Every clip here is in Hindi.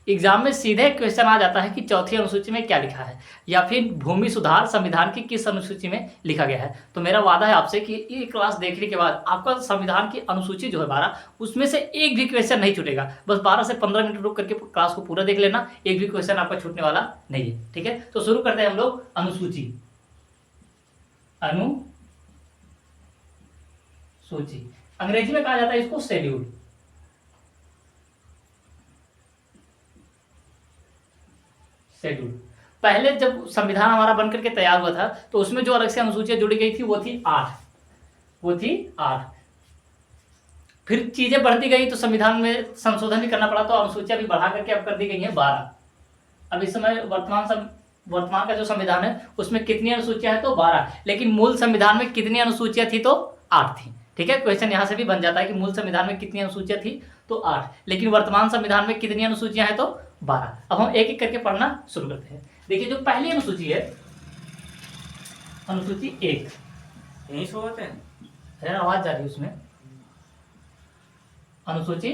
एग्जाम में सीधे क्वेश्चन आ जाता है कि चौथी अनुसूची में क्या लिखा है, या फिर भूमि सुधार संविधान की किस अनुसूची में लिखा गया है। तो मेरा वादा है आपसे कि ये क्लास देखने के बाद आपका संविधान की अनुसूची जो है 12, उसमें से एक भी क्वेश्चन नहीं छूटेगा। बस 12 से 15 मिनट रुक करके क्लास को पूरा देख लेना, एक भी क्वेश्चन आपका छूटने वाला नहीं है। ठीक है, तो शुरू करते हैं हम लोग अनुसूची। अनुसूची अंग्रेजी में कहा जाता है इसको शेड्यूल। शेड्यूल पहले जब संविधान हमारा बनकर के तैयार हुआ था तो उसमें जो अलग से अनुसूचियां जुड़ी गई थी वो थी 8। फिर चीजें बढ़ती गई तो संविधान में संशोधन भी करना पड़ा, तो अनुसूचियां भी बढ़ा करके अब कर दी गई हैं 12। अब इस समय वर्तमान का जो संविधान है उसमें कितनी अनुसूचियां हैं, तो 12। लेकिन मूल संविधान में कितनी अनुसूचियां थी, तो 8 थी। ठीक है, क्वेश्चन यहां से भी बन जाता है कि मूल संविधान में कितनी अनुसूचियां थी, तो 8। लेकिन वर्तमान संविधान में कितनी अनुसूचियां हैं, तो 12। अब हम एक एक करके पढ़ना शुरू करते हैं। देखिए, जो पहली अनुसूची है, अनुसूची 1, यही सो होते हैं, आवाज जा रही है उसमें। अनुसूची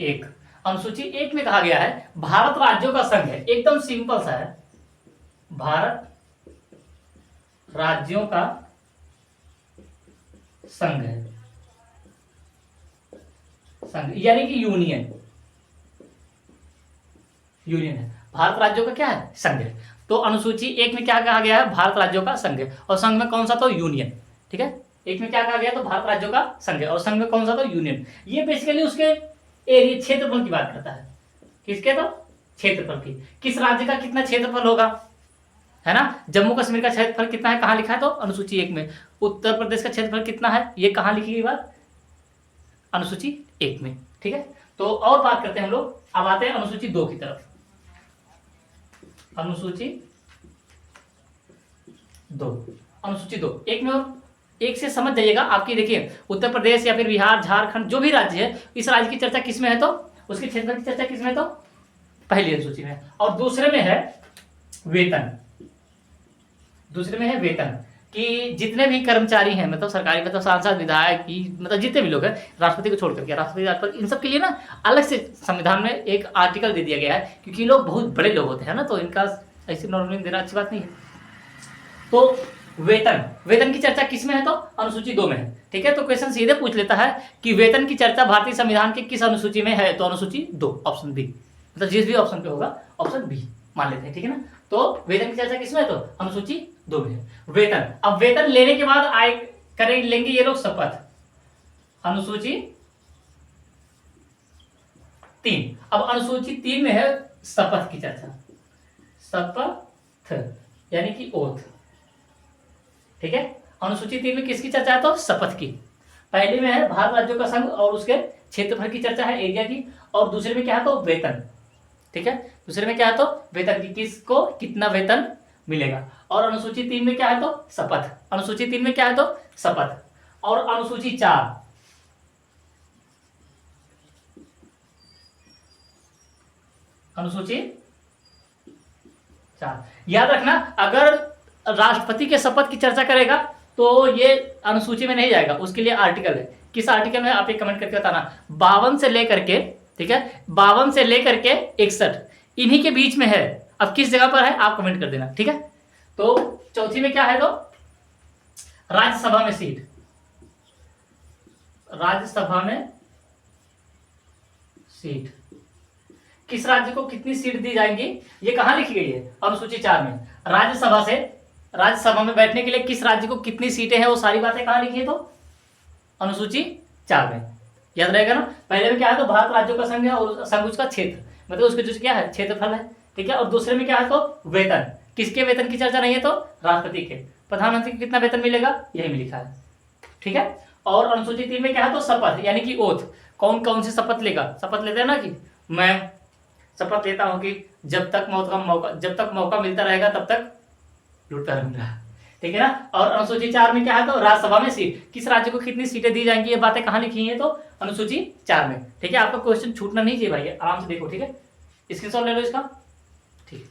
1, अनुसूची 1 में कहा गया है भारत राज्यों का संघ है। एकदम सिंपल सा है, भारत राज्यों का संघ है, संघ यानी कि यूनियन है। भारत राज्यों का क्या है, संघ है। तो अनुसूची 1 में क्या कहा गया है, भारत राज्यों का संघ है, और संघ में कौन सा, तो यूनियन। ठीक है, 1 में क्या कहा गया, तो भारत राज्यों का संघ है, और संघ में कौन सा, तो यूनियन। ये बेसिकली उसके एरिया क्षेत्रफल की बात करता है। किसके, तो क्षेत्रफल की। किस राज्य का कितना क्षेत्रफल होगा, है ना। जम्मू कश्मीर का क्षेत्रफल कितना है, कहां लिखा है, तो अनुसूची 1 में। उत्तर प्रदेश का क्षेत्रफल कितना है, ये कहां लिखी गई बात, अनुसूची 1 में। ठीक है, तो और बात करते हैं हम लोग। अब आते हैं अनुसूची 2 की तरफ। अनुसूची 2, अनुसूची 2 1 में, और एक से समझ जाइएगा आपकी। देखिए, उत्तर प्रदेश या फिर बिहार, झारखंड, जो भी राज्य है, इस राज्य की चर्चा किसमें है, तो उसके क्षेत्रफल की चर्चा किसमें, तो पहली अनुसूची में। और दूसरे में है वेतन। दूसरे में है वेतन, कि जितने भी कर्मचारी हैं, मतलब सरकारी, मतलब सांसद, विधायक, मतलब जितने भी लोग हैं, राष्ट्रपति को छोड़ करके, राष्ट्रपति, इन सब के लिए ना अलग से संविधान में एक आर्टिकल दे दिया गया है, क्योंकि लोग बहुत बड़े लोग होते हैं ना, तो इनका ऐसे नॉर्मली देना अच्छी बात नहीं है। तो वेतन की चर्चा किसमें है, तो अनुसूची 2 में है। ठीक है, तो क्वेश्चन सीधे पूछ लेता है कि वेतन की चर्चा भारतीय संविधान के किस अनुसूची में है, तो अनुसूची 2, ऑप्शन बी। मतलब जिस भी ऑप्शन पे होगा ऑप्शन बी मान लेते हैं। ठीक है ना, तो वेतन की चर्चा किसमें है, तो अनुसूची 2 में है। वेतन, अब वेतन लेने के बाद लेंगे ये लोग शपथ। अनुसूची 3, अब अनुसूची 3 में है शपथ की चर्चा। शपथ यानी कि ओथ। ठीक है, अनुसूची 3 में किसकी चर्चा है, तो शपथ की। पहले में है भारत राज्यों का संघ और उसके क्षेत्रफल की चर्चा है, एरिया की। और दूसरे में क्या है, तो वेतन। ठीक है, दूसरे में क्या है, तो वेतन की, किसको कितना वेतन मिलेगा। और अनुसूची 3 में क्या है, तो शपथ। अनुसूची 3 में क्या है, तो शपथ। और अनुसूची 4, अनुसूची 4 याद रखना, अगर राष्ट्रपति के शपथ की चर्चा करेगा तो ये अनुसूची में नहीं जाएगा, उसके लिए आर्टिकल है। किस आर्टिकल में, आप ये कमेंट करके बताना। 52 से लेकर के, ठीक है, 52 से लेकर के 61, इन्हीं के बीच में है। अब किस जगह पर है आप कमेंट कर देना। ठीक है, तो चौथी में क्या है, तो राज्यसभा में सीट। राज्यसभा में सीट, किस राज्य को कितनी सीट दी जाएंगी, ये कहां लिखी गई है, अनुसूची 4 में। राज्यसभा में बैठने के लिए किस राज्य को कितनी सीटें हैं, वो सारी बातें कहां लिखी है, तो अनुसूची 4 में। याद रहेगा ना। पहले में क्या है, तो भारत राज्यों का संघ है, और संघ उसका क्षेत्र, मतलब उसके जो क्या है, क्षेत्रफल है। ठीक है, और दूसरे में क्या है, तो वेतन। किसके वेतन की चर्चा नहीं है, तो राष्ट्रपति के। प्रधानमंत्री को कितना वेतन मिलेगा, यही में लिखा है। ठीक है, और अनुसूची 3 में क्या है, तो शपथ यानी कि ओथ। कौन कौन से शपथ लेगा, शपथ लेते हैं ना, कि मैं शपथ लेता हूं कि जब तक मौका मिलता रहेगा तब तक लूटता रहूंगा। ठीक है ना। और अनुसूची 4 में क्या है, तो राज्यसभा में सीट, किस राज्य को कितनी सीटें दी जाएंगी, ये बातें कहां लिखी हैं, तो अनुसूची 4 में। ठीक है, आपका क्वेश्चन छूटना नहीं चाहिए भाई, आराम से देखो। ठीक है, स्क्रीनशॉट ले लो इसका। ठीक,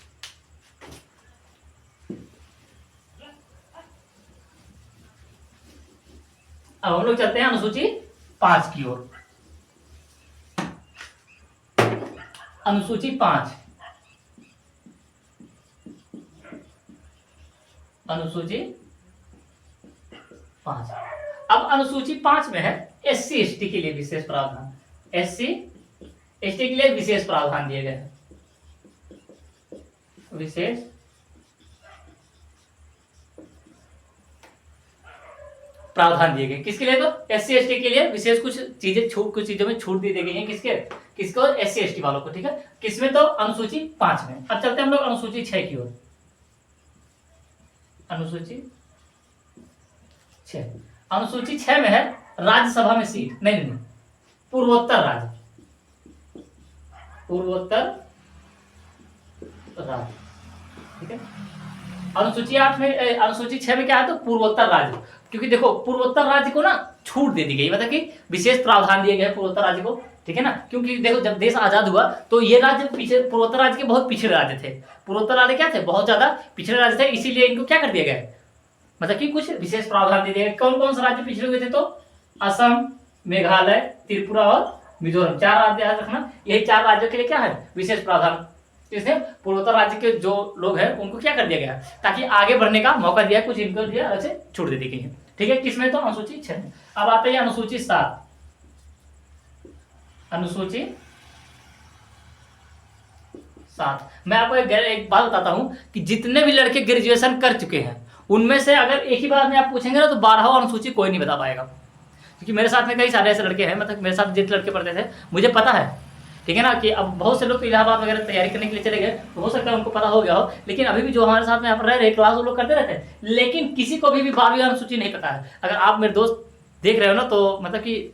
अब हम लोग चलते हैं अनुसूची 5 की ओर। अनुसूची 5, अनुसूची 5। अब अनुसूची 5 में है SC ST के लिए विशेष प्रावधान, SC ST के लिए विशेष प्रावधान दिए गए हैं, विशेष प्रावधान दिए गए। किसके लिए? तो SC ST के लिए विशेष कुछ चीजें छूट, कुछ चीजों में छूट दी गई है। किसके? किसको? SC ST वालों को। ठीक है, किसमें? तो अनुसूची 5 में। अब चलते हैं हम लोग अनुसूची 6 की ओर। अनुसूची 6, अनुसूची 6 में है राज्यसभा में सीट, नहीं, पूर्वोत्तर राज्य, पूर्वोत्तर राज्य। ठीक है, अनुसूची 8 में, अनुसूची 6 में क्या है? तो पूर्वोत्तर राज्य। क्योंकि देखो पूर्वोत्तर राज्य को ना छूट दे दी गई, मतलब कि विशेष प्रावधान दिए गए पूर्वोत्तर राज्य को। ठीक है ना, क्योंकि देखो जब देश आजाद हुआ तो ये राज्य पीछे, पूर्वोत्तर राज्य के बहुत पिछड़े राज्य थे। पूर्वोत्तर राज्य क्या थे? बहुत ज्यादा पिछड़े राज्य थे, इसीलिए इनको क्या कर दिया गया, मतलब कि कुछ विशेष प्रावधान दे दिए गए। कौन कौन से राज्य पिछड़े हुए थे? तो असम, मेघालय, त्रिपुरा और मिजोरम, 4 राज्य याद रखना। यही 4 राज्यों के लिए क्या है? विशेष प्रावधान। इसमें पूर्वोत्तर राज्य के जो लोग हैं उनको क्या कर दिया गया, ताकि आगे बढ़ने का मौका दिया, कुछ इनको दिया, अलग से छूट दे दी गई है। ठीक है, किसमें? तो अनुसूची 6 में। अब आते हैं अनुसूची 7, अनुसूची 7। मैं आपको एक बात बताता हूं कि जितने भी लड़के ग्रेजुएशन कर चुके हैं उनमें से अगर एक ही बार में आप पूछेंगे ना तो 12वां अनुसूची कोई नहीं बता पाएगा। क्योंकि मेरे साथ में कई सारे ऐसे लड़के हैं, मतलब मेरे साथ जितने लड़के पढ़ते थे मुझे पता है, ठीक है ना, कि अब बहुत से लोग तो इलाहाबाद वगैरह तैयारी करने के लिए चले गए, तो हो सकता है उनको पता हो गया हो, लेकिन अभी भी जो हमारे साथ में यहाँ पर रह रहे क्लास वो लोग करते रहते हैं, लेकिन किसी को भी 12वीं अनुसूची नहीं पता है। अगर आप मेरे दोस्त देख रहे हो ना तो मतलब कि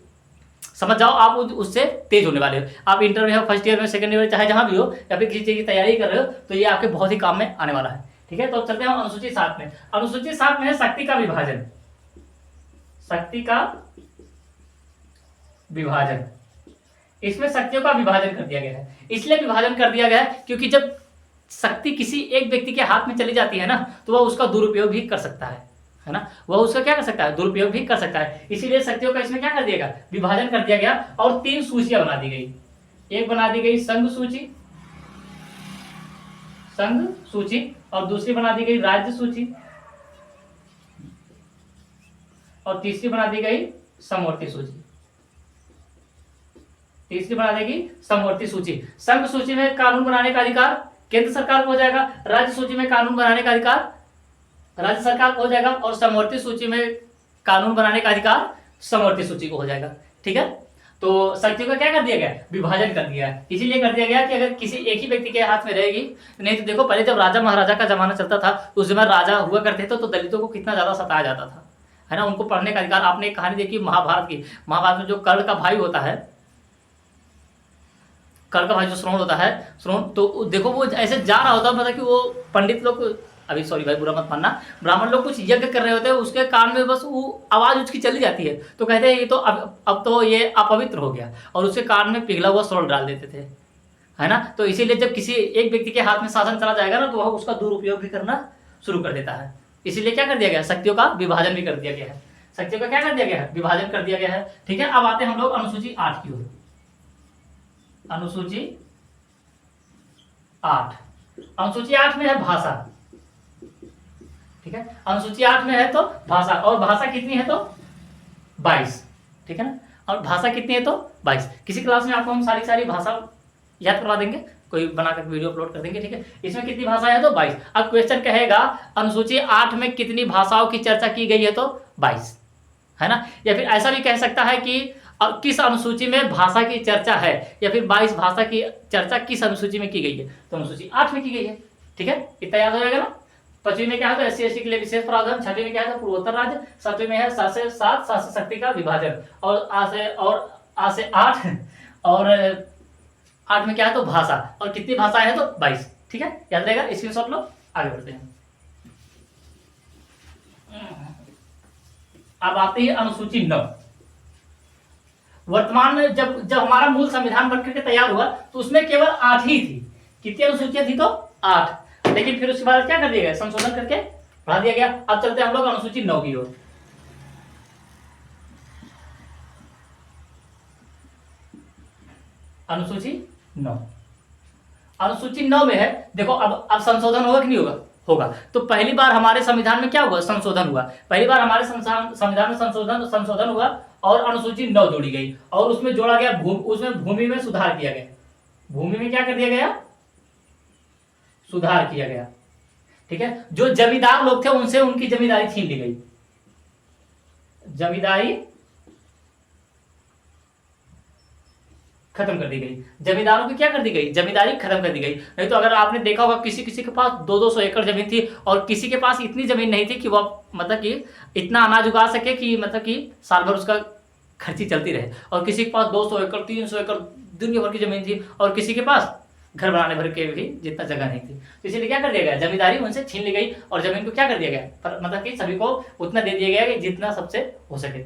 समझ जाओ आप उससे तेज होने वाले हो। आप इंटर में हो, फर्स्ट ईयर में, सेकंड ईयर में, चाहे जहां भी हो, या फिर किसी चीज की तैयारी कर रहे हो, तो ये आपके बहुत ही काम में आने वाला है। ठीक है, तो चलते हैं हम अनुसूची 7 में। अनुसूची 7 में है शक्ति का विभाजन, शक्ति का विभाजन। इसमें शक्तियों का विभाजन कर दिया गया है। इसलिए विभाजन कर दिया गया है क्योंकि जब शक्ति किसी एक व्यक्ति के हाथ में चली जाती है ना तो वह उसका दुरुपयोग भी कर सकता है ना, वह उसका क्या कर सकता है? दुरुपयोग भी कर सकता है। इसीलिए शक्तियों का इसमें क्या कर दिया गया? विभाजन कर दिया गया। और 3 सूचियां बना दी गई। एक बना दी गई संघ सूची, संघ सूची, और दूसरी बना दी गई राज्य सूची, और तीसरी बना दी गई समवर्ती सूची। तीसरी बना देगी समवर्ती सूची। संघ सूची में कानून बनाने का अधिकार केंद्र सरकार को हो जाएगा, राज्य सूची में कानून बनाने का अधिकार राज्य सरकार को हो जाएगा, और समवर्ती सूची में कानून बनाने का अधिकार समवर्ती सूची को हो जाएगा। ठीक है, तो शक्तियों का क्या कर दिया गया? विभाजन कर दिया है। इसीलिए कर दिया गया कि अगर किसी एक ही व्यक्ति के हाथ में रहेगी, नहीं तो देखो पहले जब राजा महाराजा का जमाना चलता था तो उस समय राजा हुआ करते थे तो दलितों को कितना ज्यादा सताया जाता था, है ना, उनको पढ़ने का अधिकार। आपने एक कहानी देखी महाभारत की, महाभारत में जो कर्ण का भाई होता है, कर्ण का भाई जो श्रोण होता है, श्रोण, तो देखो वो ऐसे जा रहा होता है, मतलब कि वो पंडित लोग, अभी सॉरी भाई बुरा मत मानना, ब्राह्मण लोग कुछ यज्ञ कर रहे होते हैं, उसके कान में बस वो आवाज उसकी चली जाती है, तो कहते हैं ये तो अब तो ये अपवित्र हो गया, और उसके कान में पिघला हुआ श्रोण डाल देते थे, है ना। तो इसीलिए जब किसी एक व्यक्ति के हाथ में शासन चला जाएगा ना तो वह उसका दुरुपयोग भी करना शुरू कर देता है। इसीलिए क्या कर दिया गया? शक्तियों का विभाजन भी कर दिया गया है। शक्तियों का क्या कर दिया गया है? विभाजन कर दिया गया है। ठीक है, अब आते हैं हम लोग अनुसूची 8 की ओर। अनुसूची 8, अनुसूची 8 में है भाषा। ठीक है, अनुसूची 8 में है तो भाषा, और भाषा कितनी है तो 22। ठीक है ना, और भाषा कितनी है तो 22। किसी क्लास में आपको हम सारी भाषा याद करवा देंगे, कोई बनाकर वीडियो अपलोड कर देंगे। ठीक है, इसमें कितनी भाषा है तो 22। अब क्वेश्चन कहेगा अनुसूची 8 में कितनी भाषाओं की चर्चा की गई है तो 22, है ना। या फिर ऐसा भी कह सकता है कि किस अनुसूची में भाषा की चर्चा है, या फिर 22 भाषा की चर्चा किस अनुसूची में की गई है, तो अनुसूची 8 में की गई है। ठीक है, इतना याद हो जाएगा ना। 5वीं में क्या है तो SC ST के लिए विशेष प्रावधान, 6वीं में क्या है तो पूर्वोत्तर राज्य, 7वीं में है 7 से 7 शक्ति का विभाजन, और आ से 8, और 8 में क्या है तो भाषा, और कितनी भाषाएं हैं तो 22। ठीक है, याद रहेगा, स्क्रीनशॉट लो, आगे बढ़ते हैं। अब आती है अनुसूची 9। वर्तमान में जब हमारा मूल संविधान बनकर के तैयार हुआ तो उसमें केवल 8 ही थी। कितनी अनुसूचियां थी तो 8, लेकिन फिर उसके बाद क्या कर दिया गया? संशोधन करके बढ़ा दिया गया। अब चलते हैं हम लोग अनुसूची 9 की ओर। अनुसूची 9, अनुसूची 9 में है। देखो अब संशोधन होगा कि नहीं होगा? होगा। तो पहली बार हमारे संविधान में क्या हुआ? संशोधन हुआ। पहली बार हमारे संविधान में संशोधन हुआ और अनुसूची 9 जोड़ी गई और उसमें जोड़ा गया उसमें भूमि में सुधार किया गया। भूमि में क्या कर दिया गया? सुधार किया गया। ठीक है। जो जमींदार लोग थे उनसे उनकी जमींदारी छीन ली गई। जमींदारी खत्म कर दी गई। जमींदारों की क्या कर दी गई? जमींदारी खत्म कर दी गई। नहीं तो अगर आपने देखा होगा किसी किसी के पास 200-200 एकड़ जमीन थी और किसी के पास इतनी जमीन नहीं थी कि वह मतलब कि इतना अनाज उगा सके कि मतलब कि साल भर उसका खर्ची चलती रहे, और किसी के पास 200 एकड़ 300 एकड़ दुनिया भर की जमीन थी और किसी के पास घर बनाने भर के भी जितना जगह नहीं थी। तो इसीलिए क्या कर दिया गया? जमींदारी उनसे छीन ली गई और जमीन को क्या कर दिया गया? मतलब कि सभी को उतना दे दिया गया कि जितना सबसे हो सके।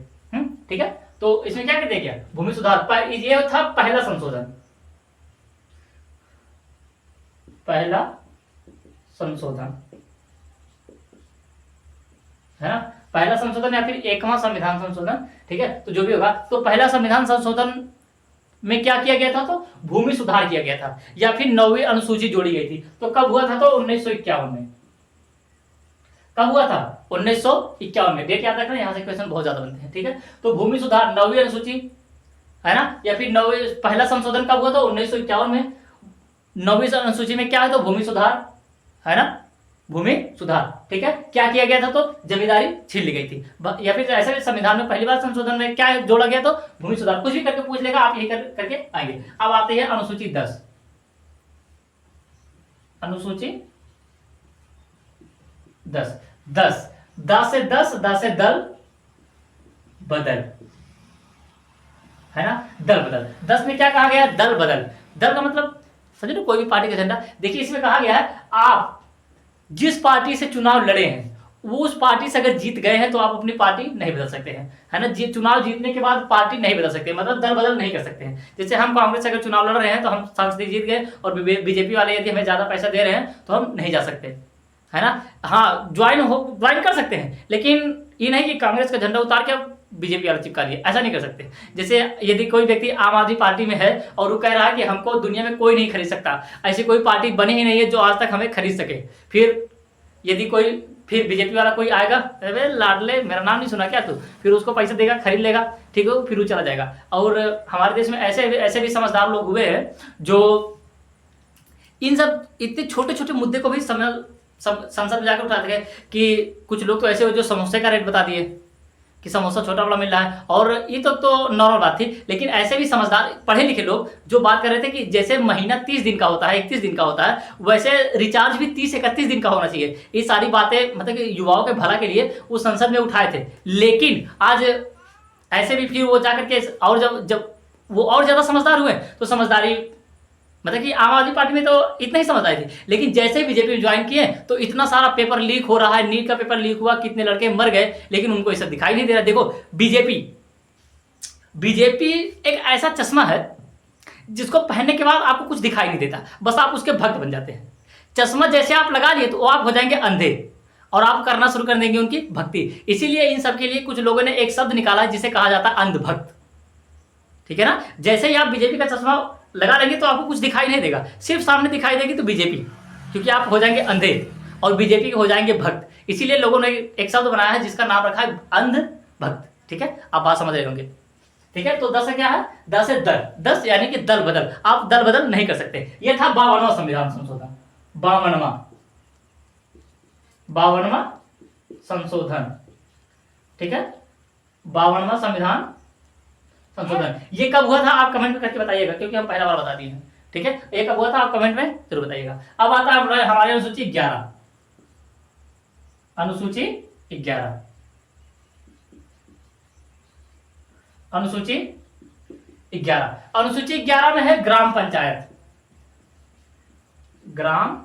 ठीक है। तो इसमें क्या कर दिया गया? भूमि सुधार। ये था पहला संशोधन। पहला संशोधन है ना, पहला संशोधन या फिर 1वां संविधान संशोधन। ठीक है। तो जो भी होगा, तो पहला संविधान संशोधन में क्या किया गया था? तो भूमि सुधार किया गया था या फिर 9वीं अनुसूची जोड़ी गई थी। तो कब हुआ था? तो 1951 में। कब हुआ था? 1951 में। डेट याद रखना, यहां से क्वेश्चन बहुत ज्यादा बनते हैं। ठीक है। तो भूमि सुधार 9वीं अनुसूची है ना, या फिर 9वीं पहला संशोधन कब हुआ था? 1951 में। 9वीं अनुसूची में क्या है? तो भूमि सुधार है ना, भूमि सुधार। ठीक है। क्या किया गया था? तो जमींदारी छीन ली गई थी। या फिर ऐसे संविधान में पहली बार संशोधन में क्या जोड़ा गया? तो भूमि सुधार। कुछ भी करके पूछ लेगा, आप यही करके आएंगे। अब आते हैं अनुसूची 10। अनुसूची 10 से दल बदल है ना, दल बदल। 10 में क्या कहा गया? दल बदल। दल का मतलब समझे ना, कोई भी पार्टी का झंडा। देखिए इसमें कहा गया है आप जिस पार्टी से चुनाव लड़े हैं वो उस पार्टी से अगर जीत गए हैं तो आप अपनी पार्टी नहीं बदल सकते हैं, है ना। चुनाव जीतने के बाद पार्टी नहीं बदल सकते, मतलब दल बदल नहीं कर सकते हैं। जैसे हम कांग्रेस से अगर चुनाव लड़ रहे हैं तो हम सांसद जीत गए और बीजेपी वाले यदि हमें ज्यादा पैसा दे रहे हैं तो हम नहीं जा सकते, है ना। हाँ, ज्वाइन कर सकते हैं, लेकिन ये नहीं कि कांग्रेस का झंडा उतार के बीजेपी वाला चिपका दिए, ऐसा नहीं कर सकते। जैसे यदि कोई व्यक्ति आम आदमी पार्टी में है और वो कह रहा है कि हमको दुनिया में कोई नहीं खरीद सकता, ऐसी कोई पार्टी बनी ही नहीं है जो आज तक हमें खरीद सके, फिर बीजेपी वाला कोई आएगा, अरे लाडले मेरा नाम नहीं सुना क्या तू, फिर उसको पैसा देगा, खरीद लेगा, ठीक है, फिर वो चला जाएगा। और हमारे देश में ऐसे भी समझदार लोग हुए हैं जो इन सब इतने छोटे छोटे मुद्दे को भी संसद में जाकर उठाते हैं कि कुछ लोग तो ऐसे हो जो समोसे का रेट बता दिए कि समोसा छोटा बड़ा मिल रहा है, और ये तो नॉर्मल बात थी। लेकिन ऐसे भी समझदार पढ़े लिखे लोग जो बात कर रहे थे कि जैसे महीना 30 दिन का होता है, 31 दिन का होता है, वैसे रिचार्ज भी 30-31 दिन का होना चाहिए। ये सारी बातें मतलब कि युवाओं के भला के लिए वो संसद में उठाए थे। लेकिन आज ऐसे भी फिर वो जाकर के और जब वो और ज्यादा समझदार हुए तो समझदारी मतलब कि आम आदमी पार्टी में तो इतना ही समझ आई थी, लेकिन जैसे ही बीजेपी में ज्वाइन किए तो इतना सारा पेपर लीक हो रहा है, नीट का पेपर लीक हुआ, कितने लड़के मर गए, लेकिन उनको ये सब दिखाई नहीं दे रहा। देखो बीजेपी एक ऐसा चश्मा है जिसको पहनने के बाद आपको कुछ दिखाई नहीं देता, बस आप उसके भक्त बन जाते हैं। चश्मा जैसे आप लगा लिए तो आप हो जाएंगे अंधे और आप करना शुरू कर देंगे उनकी भक्ति। इसीलिए इन सब के लिए कुछ लोगों ने एक शब्द निकाला है जिसे कहा जाता है अंधभक्त, ठीक है ना। जैसे ही आप बीजेपी का चश्मा लगा लेंगे तो आपको कुछ दिखाई नहीं देगा, सिर्फ सामने दिखाई देगी तो बीजेपी, क्योंकि आप हो जाएंगे अंधे और बीजेपी के हो जाएंगे भक्त। इसीलिए लोगों ने एक शब्द बनाया है जिसका नाम रखा है अंध भक्त, ठीक है। आप बात समझ रहे होंगे, ठीक है। तो 10 क्या है? 10 है दल, 10 यानी कि दल बदल। आप दल बदल नहीं कर सकते। यह था 52वां संविधान संशोधन, 52वां संशोधन, ठीक है। 52वां संविधान संशोधन। ये कब हुआ था आप कमेंट में करके बताइएगा, क्योंकि हम पहला बार बता दिए हैं, ठीक है। ये कब हुआ था आप कमेंट में जरूर बताइएगा। अब आता है हमारी अनुसूची 11, अनुसूची 11, अनुसूची 11। अनुसूची 11 में है ग्राम पंचायत, ग्राम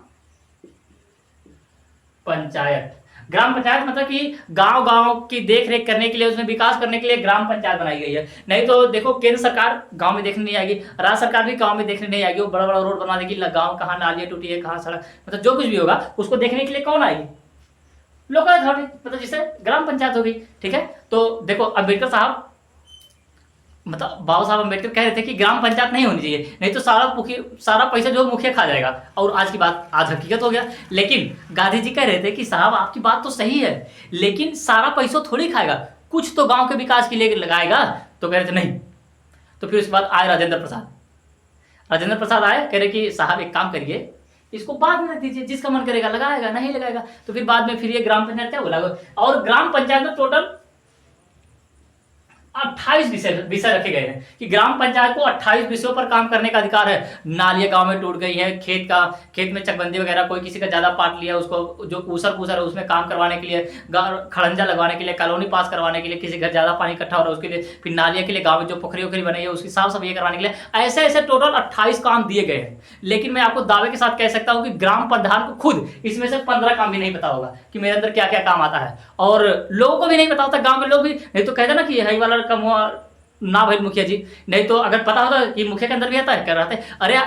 पंचायत। ग्राम पंचायत मतलब कि गांव की देखरेख करने के लिए, उसमें विकास करने के लिए ग्राम पंचायत बनाई गई है। नहीं तो देखो केंद्र सरकार गांव में देखने नहीं आएगी, राज्य सरकार भी गांव में देखने नहीं आएगी। वो बड़ा बड़ा रोड बना देगी, गांव कहाँ नालियाँ टूटी है, कहाँ सड़क, मतलब जो कुछ भी होगा उसको देखने के लिए कौन आएगी? लोकल अथॉरिटी, मतलब जिससे ग्राम पंचायत होगी, ठीक है। तो देखो अम्बेडकर साहब मतलब बाबा साहब अम्बेडकर कह रहे थे कि ग्राम पंचायत नहीं होनी चाहिए, नहीं तो सारा पैसा जो मुखिया खा जाएगा। और आज की बात आज हकीकत हो गया। लेकिन गांधी जी कह रहे थे कि साहब आपकी बात तो सही है, लेकिन सारा पैसा थोड़ी खाएगा, कुछ तो गांव के विकास के लिए लगाएगा। तो कह रहे थे नहीं। तो फिर उसके बाद आए राजेंद्र प्रसाद आए, कह रहे कि साहब एक काम करिए, इसको बाद में रख दीजिए, जिसका मन करेगा लगाएगा, नहीं लगाएगा। तो फिर बाद में फिर ये ग्राम पंचायत क्या बोला, और ग्राम पंचायत में टोटल 28 विषय रखे गए हैं कि ग्राम पंचायत को 28 विषयों पर काम करने का अधिकार है। नालियाँ गांव में टूट गई है, खेत में चकबंदी वगैरह, कोई किसी का ज्यादा पार्ट लिया, उसको जो ऊसर है उसमें काम करवाने के लिए, खड़ंजा लगवाने के लिए, कॉलोनी पास करवाने के लिए, किसी घर ज्यादा पानी इकट्ठा हो रहा है उसके लिए, फिर नालिया के लिए गाँव में जो पोखरी वोखरी बनी है उसकी साफ सफाई करवाने के लिए, ऐसे ऐसे टोटल 28 काम दिए गए हैं। लेकिन मैं आपको दावे के साथ कह सकता हूँ कि ग्राम प्रधान को खुद इसमें से 15 काम भी नहीं पता होगा कि मेरे अंदर क्या क्या काम आता है, और लोगों को भी नहीं पता होता, गाँव के लोग भी नहीं तो कहते ना कि यही वाला कम हुआ ना भाई मुखिया जी, नहीं तो अगर पता होता कि मुखिया के अंदर भी आता है कर रहा था, अरे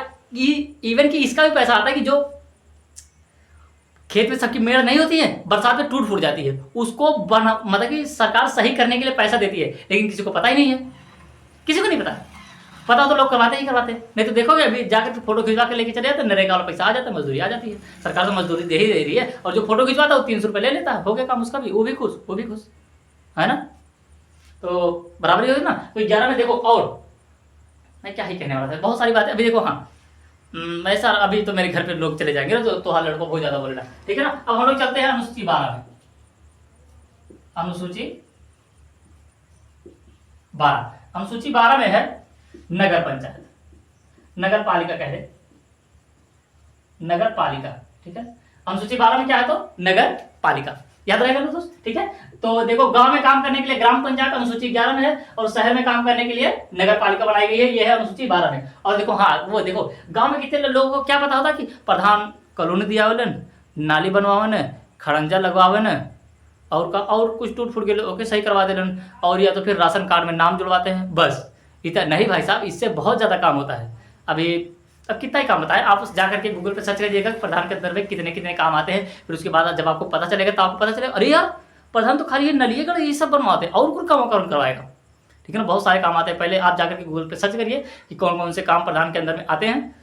इवन कि इसका भी पैसा आता है कि जो खेत में सबकी मेड़ नहीं होती है, बरसात में टूट फूट जाती है, उसको मतलब कि सरकार सही करने के लिए पैसा देती है, लेकिन किसी को पता ही नहीं है, किसी को नहीं पता तो लोग करवाते ही करवाते। नहीं तो देखोगे अभी जाकर फोटो खिंचवा के लेके चले जाते, नरेगा वाला पैसा आ जाता है, मजदूरी आ जाती है, सरकार तो मजदूरी दे ही दे रही है, और जो फोटो खिंचवाता है वो 300 रुपये ले लेता है, हो गया काम उसका भी, वो भी खुश है ना। तो बराबरी होगी ना। तो 11 में देखो, और मैं क्या ही कहने वाला था, बहुत सारी बातें अभी देखो। हाँ मैं सर अभी तो मेरे घर पे लोग चले जाएंगे ना, तो हाँ लड़कों बहुत ज्यादा बोल रहा है, ठीक है ना। अब हम लोग चलते हैं अनुसूची 12 में। अनुसूची 12 में है नगर पंचायत, नगर पालिका कह रहे, नगर पालिका, ठीक है। अनुसूची 12 में क्या है तो नगर पालिका, याद रहेगा ना दोस्त, ठीक है। तो देखो गांव में काम करने के लिए ग्राम पंचायत अनुसूची 11 में है, और शहर में काम करने के लिए नगर पालिका बनाई गई है, ये है अनुसूची 12 में। और देखो हाँ वो देखो गांव में कितने लोगों को क्या पता होता कि प्रधान कॉलोनी दियावलन, नाली बनवावन, खड़ंजा लगवावन, और कुछ टूट फूट के लोगों के सही करवा देलन, और या तो फिर राशन कार्ड में नाम जुड़वाते हैं, बस इतना। नहीं भाई साहब, इससे बहुत ज़्यादा काम होता है। अब कितना ही काम बताए, आप जाकर के गूगल पे सर्च करिएगा प्रधान के अंदर में कितने कितने काम आते हैं, फिर उसके बाद जब आपको पता चलेगा तो आपको पता चलेगा अरे यार प्रधान तो खाली ये नलिएगढ़ ये सब बनवाते हैं, और कुछ काम कौन करवाएगा, ठीक है ना। बहुत सारे काम आते हैं, पहले आप जाकर के गूगल पे सर्च करिए कि कौन कौन से काम प्रधान के अंदर में आते हैं,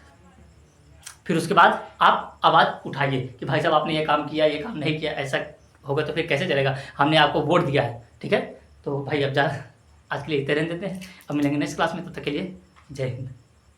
फिर उसके बाद आप आवाज़ उठाइए कि भाई साहब आपने ये काम किया, ये काम नहीं किया, ऐसा होगा तो फिर कैसे चलेगा, हमने आपको वोट दिया है, ठीक है। तो भाई अब आज के लिए इतने रहने देते हैं, अब मिलेंगे नेक्स्ट क्लास में, तब तक के लिए जय हिंद।